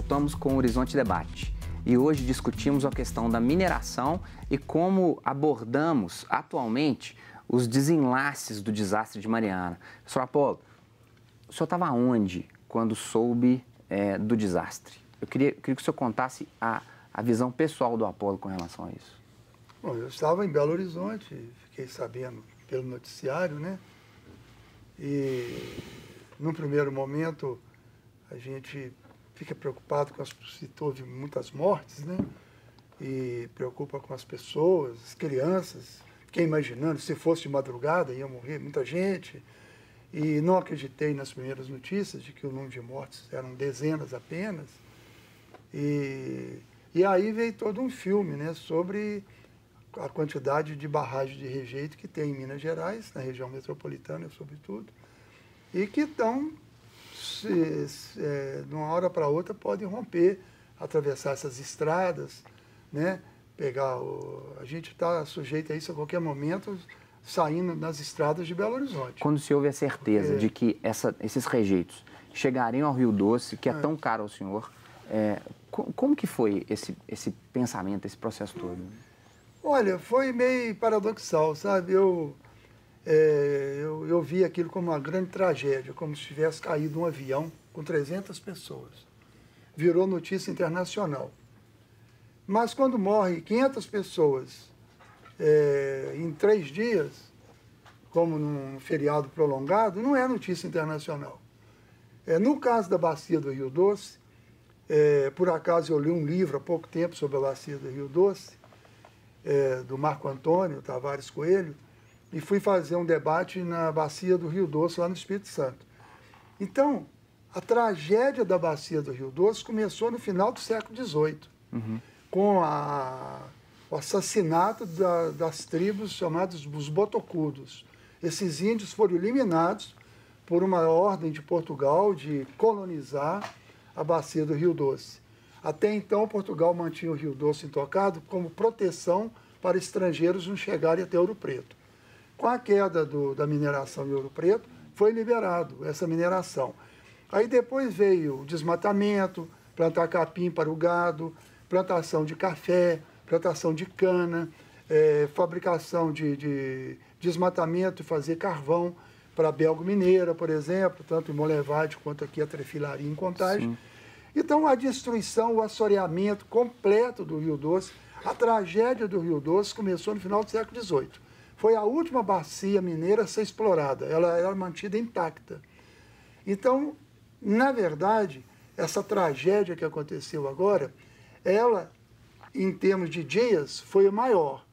voltamos com o Horizonte Debate e hoje discutimos a questão da mineração e como abordamos atualmente os desenlaces do desastre de Mariana. Senhor Apolo, o senhor estava onde quando soube do desastre? Eu queria que o senhor contasse a visão pessoal do Apolo com relação a isso. Bom, eu estava em Belo Horizonte, fiquei sabendo pelo noticiário, né? E, num primeiro momento, a gente fica preocupado com se houve muitas mortes, né? E preocupa com as pessoas, as crianças. Fiquei imaginando, se fosse de madrugada, ia morrer muita gente. E não acreditei nas primeiras notícias de que o número de mortes eram dezenas apenas. E aí veio todo um filme, né, sobre a quantidade de barragens de rejeito que tem em Minas Gerais, na região metropolitana, sobretudo, e que estão, de uma hora para outra, podem romper, atravessar essas estradas, né, a gente está sujeito a isso a qualquer momento, saindo nas estradas de Belo Horizonte. Quando se houve a certeza de que esses rejeitos chegariam ao Rio Doce, que é tão caro ao senhor, como que foi esse pensamento, esse processo todo? Olha, foi meio paradoxal, sabe? Eu vi aquilo como uma grande tragédia, como se tivesse caído um avião com 300 pessoas. Virou notícia internacional. Mas quando morre 500 pessoas em 3 dias, como num feriado prolongado, não é notícia internacional. No caso da bacia do Rio Doce, por acaso eu li um livro há pouco tempo sobre a bacia do Rio Doce, do Marco Antônio Tavares Coelho, e fui fazer um debate na bacia do Rio Doce, lá no Espírito Santo. Então, a tragédia da bacia do Rio Doce começou no final do século XVIII, com o assassinato das tribos chamadas os botocudos. Esses índios foram eliminados por uma ordem de Portugal de colonizar a bacia do Rio Doce. Até então, Portugal mantinha o Rio Doce intocado como proteção para estrangeiros não chegarem até Ouro Preto. Com a queda da mineração em Ouro Preto, foi liberado essa mineração. Aí depois veio o desmatamento, plantar capim para o gado, plantação de café, plantação de cana, fabricação de desmatamento e fazer carvão para a Belgo Mineira, por exemplo, tanto em Molevade quanto aqui a Trefilaria em Contagem. Sim. Então, a destruição, o assoreamento completo do Rio Doce, a tragédia do Rio Doce começou no final do século XVIII. Foi a última bacia mineira a ser explorada, ela era mantida intacta. Então, na verdade, essa tragédia que aconteceu agora, ela, em termos de dias, foi maior.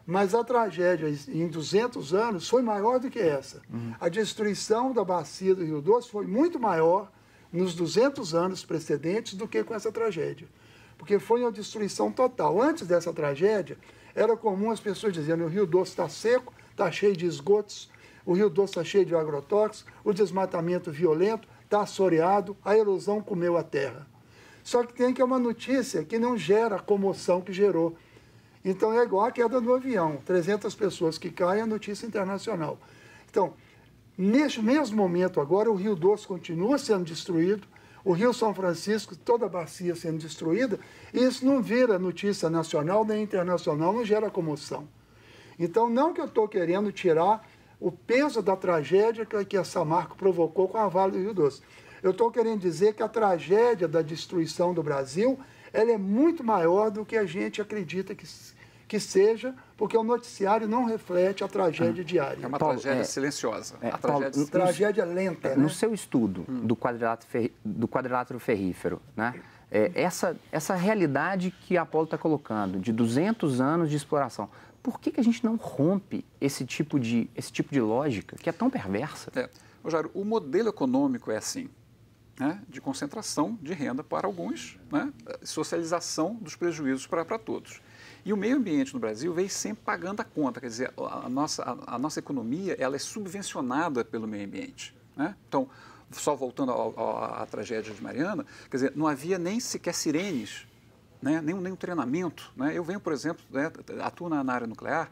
Mas a tragédia em 200 anos foi maior do que essa. A destruição da bacia do Rio Doce foi muito maior nos 200 anos precedentes do que com essa tragédia. Porque foi uma destruição total. Antes dessa tragédia, era comum as pessoas dizerem: o Rio Doce está seco, está cheio de esgotos, o Rio Doce está cheio de agrotóxicos, o desmatamento violento, está assoreado, a erosão comeu a terra. Só que tem que é uma notícia que não gera a comoção que gerou. Então é igual a queda do avião, 300 pessoas que caem, é notícia internacional. Então, neste mesmo momento agora, o Rio Doce continua sendo destruído, o Rio São Francisco, toda a bacia sendo destruída, e isso não vira notícia nacional nem internacional, não gera comoção. Então, não que eu estou querendo tirar o peso da tragédia que a Samarco provocou com a Vale do Rio Doce. Eu estou querendo dizer que a tragédia da destruição do Brasil, ela é muito maior do que a gente acredita que seja, porque o noticiário não reflete a tragédia diária. É uma tragédia silenciosa. Tragédia lenta. Né? No seu estudo do quadrilátero ferrífero, né, essa realidade que a Apolo está colocando, de 200 anos de exploração, por que a gente não rompe esse tipo de lógica, que é tão perversa? Rogério, o modelo econômico é assim, né, de concentração de renda para alguns, né, socialização dos prejuízos para todos. E o meio ambiente no Brasil veio sempre pagando a conta, quer dizer, a nossa economia ela é subvencionada pelo meio ambiente. Né? Então, só voltando à tragédia de Mariana, quer dizer, não havia nem sequer sirenes, né? nenhum treinamento. Né? Eu venho, por exemplo, atuo na área nuclear,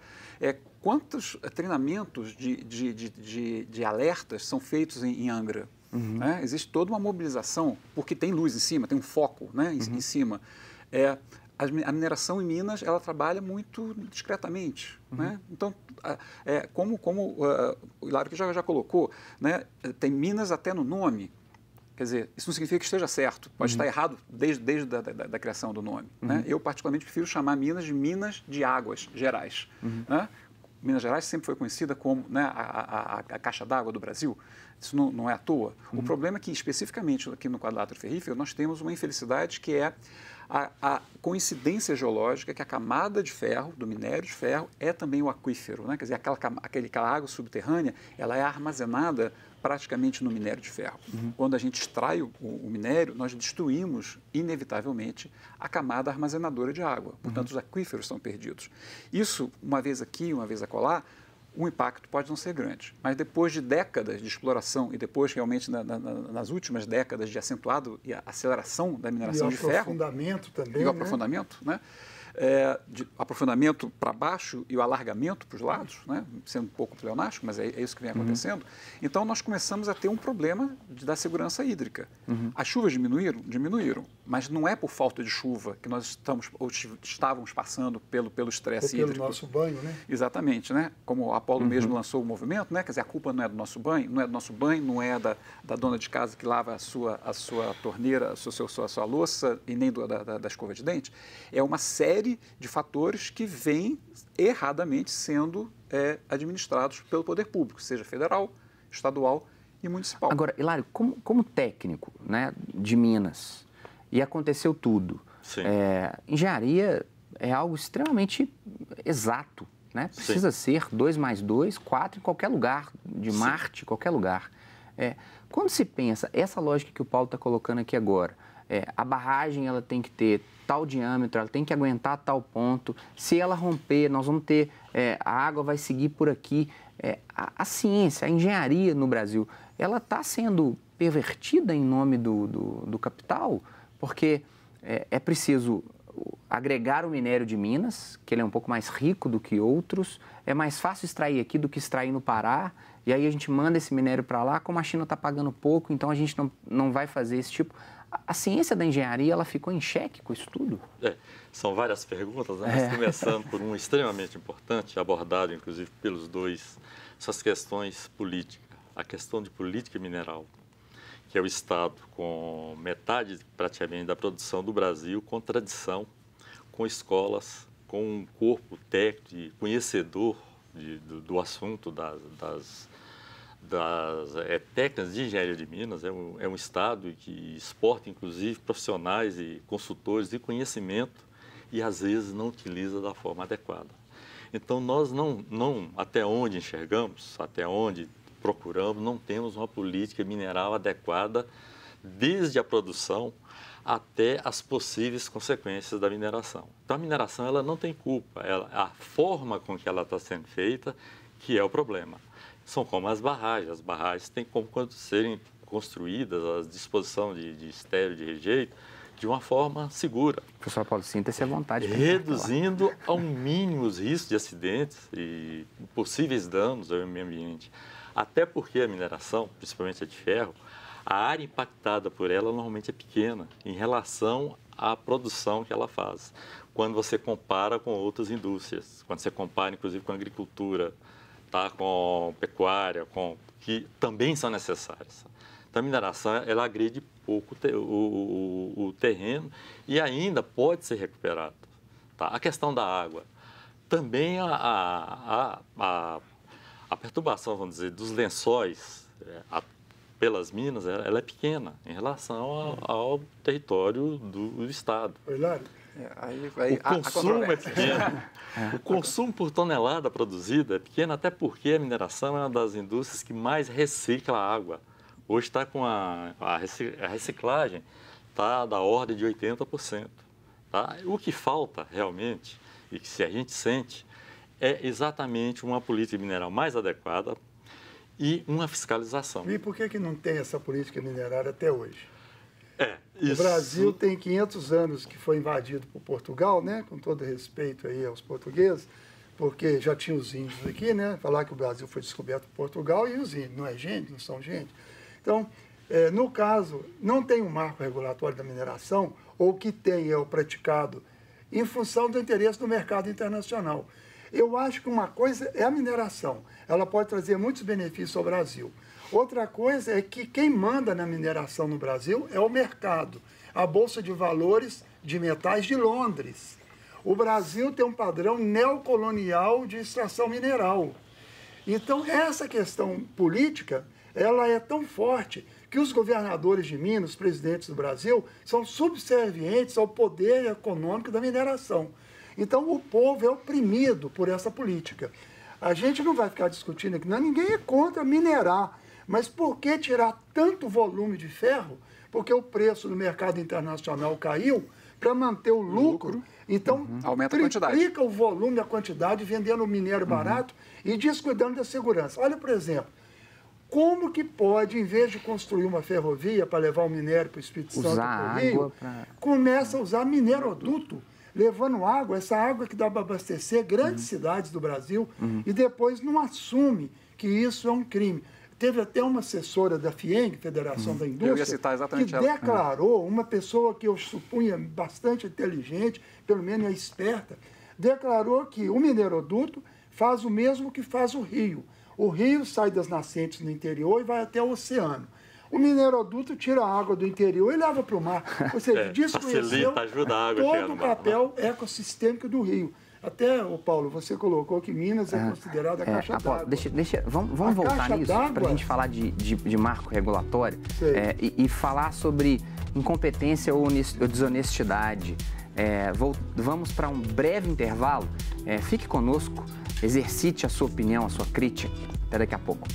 quantos treinamentos de alertas são feitos em Angra? Né? Existe toda uma mobilização, porque tem luz em cima, tem um foco, né, em cima. A mineração em Minas, ela trabalha muito discretamente. Né? Então, como o Hilário que já colocou, né, tem Minas até no nome. Quer dizer, isso não significa que esteja certo, pode estar errado desde da criação do nome. Né? Eu, particularmente, prefiro chamar Minas de Minas de Águas Gerais. Né? Minas Gerais sempre foi conhecida como, né, a caixa d'água do Brasil. Isso não é à toa. O problema é que, especificamente aqui no quadrilátero ferrífero, nós temos uma infelicidade que é a coincidência geológica, que a camada de ferro, do minério de ferro, é também o aquífero. Né? Quer dizer, aquela água subterrânea, ela é armazenada praticamente no minério de ferro. Quando a gente extrai o minério, nós destruímos, inevitavelmente, a camada armazenadora de água. Portanto, os aquíferos estão perdidos. Isso, uma vez aqui, uma vez acolá, o impacto pode não ser grande. Mas depois de décadas de exploração e depois, realmente, nas últimas décadas de acentuado e aceleração da mineração de ferro... E o aprofundamento também, E o aprofundamento, né? De aprofundamento para baixo e o alargamento para os lados, né? Sendo um pouco pleonástico, mas é isso que vem acontecendo. Então, nós começamos a ter um problema da segurança hídrica. As chuvas diminuíram, mas não é por falta de chuva que nós estávamos passando pelo estresse hídrico. Pelo nosso banho, né? Exatamente, né? Como o Apolo mesmo lançou o movimento, né? Quer dizer, a culpa não é do nosso banho, não é da dona de casa que lava a sua torneira, a sua louça e nem da escova de dente. É uma série de fatores que vêm erradamente sendo administrados pelo poder público, seja federal, estadual e municipal. Agora, Hilário, como técnico, né, de Minas, e aconteceu tudo, engenharia é algo extremamente exato, né? Precisa ser 2 mais 2, 4 em qualquer lugar, de Marte, qualquer lugar. Quando se pensa, essa lógica que o Paulo está colocando aqui agora, a barragem ela tem que ter tal diâmetro, ela tem que aguentar tal ponto. Se ela romper, nós vamos ter, a água vai seguir por aqui. A ciência, a engenharia no Brasil, ela está sendo pervertida em nome do capital, porque é preciso agregar o minério de Minas, que ele é um pouco mais rico do que outros, é mais fácil extrair aqui do que extrair no Pará, e aí a gente manda esse minério para lá, como a China está pagando pouco, então a gente não vai fazer esse tipo... A ciência da engenharia, ela ficou em xeque com isso tudo? São várias perguntas, né? Mas começando por um extremamente importante, abordado inclusive pelos dois, essas questões políticas. A questão de política mineral, que é o Estado com metade praticamente da produção do Brasil, com tradição, com escolas, com um corpo técnico, conhecedor do assunto das técnicas de engenharia de Minas. É um Estado que exporta, inclusive, profissionais e consultores de conhecimento e, às vezes, não utiliza da forma adequada. Então, nós não até onde enxergamos, até onde procuramos, não temos uma política mineral adequada desde a produção até as possíveis consequências da mineração. Então, a mineração ela não tem culpa, a forma com que ela está sendo feita que é o problema. São como as barragens têm como serem construídas à disposição de estéreo, de rejeito, de uma forma segura. Professor Paulo, sinta-se à vontade. Reduzindo ao mínimo os riscos de acidentes e possíveis danos ao meio ambiente. Até porque a mineração, principalmente a de ferro, a área impactada por ela normalmente é pequena em relação à produção que ela faz. Quando você compara com outras indústrias, quando você compara inclusive com a agricultura, com pecuária, que também são necessárias. Então, a mineração ela agride pouco o terreno e ainda pode ser recuperado. A questão da água. Também a perturbação, vamos dizer, dos lençóis pelas minas, ela é pequena em relação ao território do Estado. O consumo é pequeno. O consumo por tonelada produzida é pequeno, até porque a mineração é uma das indústrias que mais recicla a água. Hoje está com a reciclagem está da ordem de 80%. Tá? O que falta realmente, e que se a gente sente, é exatamente uma política mineral mais adequada e uma fiscalização. E por que não tem essa política minerária até hoje? Isso. O Brasil tem 500 anos que foi invadido por Portugal, né? Com todo respeito aí aos portugueses, porque já tinha os índios aqui, né? Falar que o Brasil foi descoberto por Portugal e os índios não é gente, não são gente. Então, No caso, não tem um marco regulatório da mineração, ou o que tem é o praticado em função do interesse do mercado internacional. Eu acho que uma coisa é a mineração. Ela pode trazer muitos benefícios ao Brasil. Outra coisa é que quem manda na mineração no Brasil é o mercado. A Bolsa de Valores de Metais de Londres. O Brasil tem um padrão neocolonial de extração mineral. Então, essa questão política, ela é tão forte que os governadores de Minas, os presidentes do Brasil, são subservientes ao poder econômico da mineração. Então, o povo é oprimido por essa política. A gente não vai ficar discutindo aqui, não, ninguém é contra minerar, mas por que tirar tanto volume de ferro? Porque o preço no mercado internacional caiu para manter o lucro. Então, aumenta a quantidade. Triplica o volume, a quantidade, vendendo o minério barato e descuidando da segurança. Olha, por exemplo, como que pode, em vez de construir uma ferrovia para levar o minério para o Espírito Santo para o Rio, começa a usar mineroduto, levando água, essa água que dá para abastecer grandes cidades do Brasil, e depois não assume que isso é um crime. Teve até uma assessora da FIENG, Federação da Indústria, eu ia citar exatamente que declarou, uma pessoa que eu supunha bastante inteligente, pelo menos é esperta, declarou que o mineroduto faz o mesmo que faz o rio. O rio sai das nascentes no interior e vai até o oceano. O mineroduto tira a água do interior e leva para o mar. Ou seja, desconheceu todo o papel ecossistêmico do rio. Até, Paulo, você colocou que Minas é considerada a caixa d'água. Vamos voltar nisso para a gente falar de marco regulatório e falar sobre incompetência ou desonestidade. Vamos para um breve intervalo. Fique conosco, exercite a sua opinião, a sua crítica. Até daqui a pouco.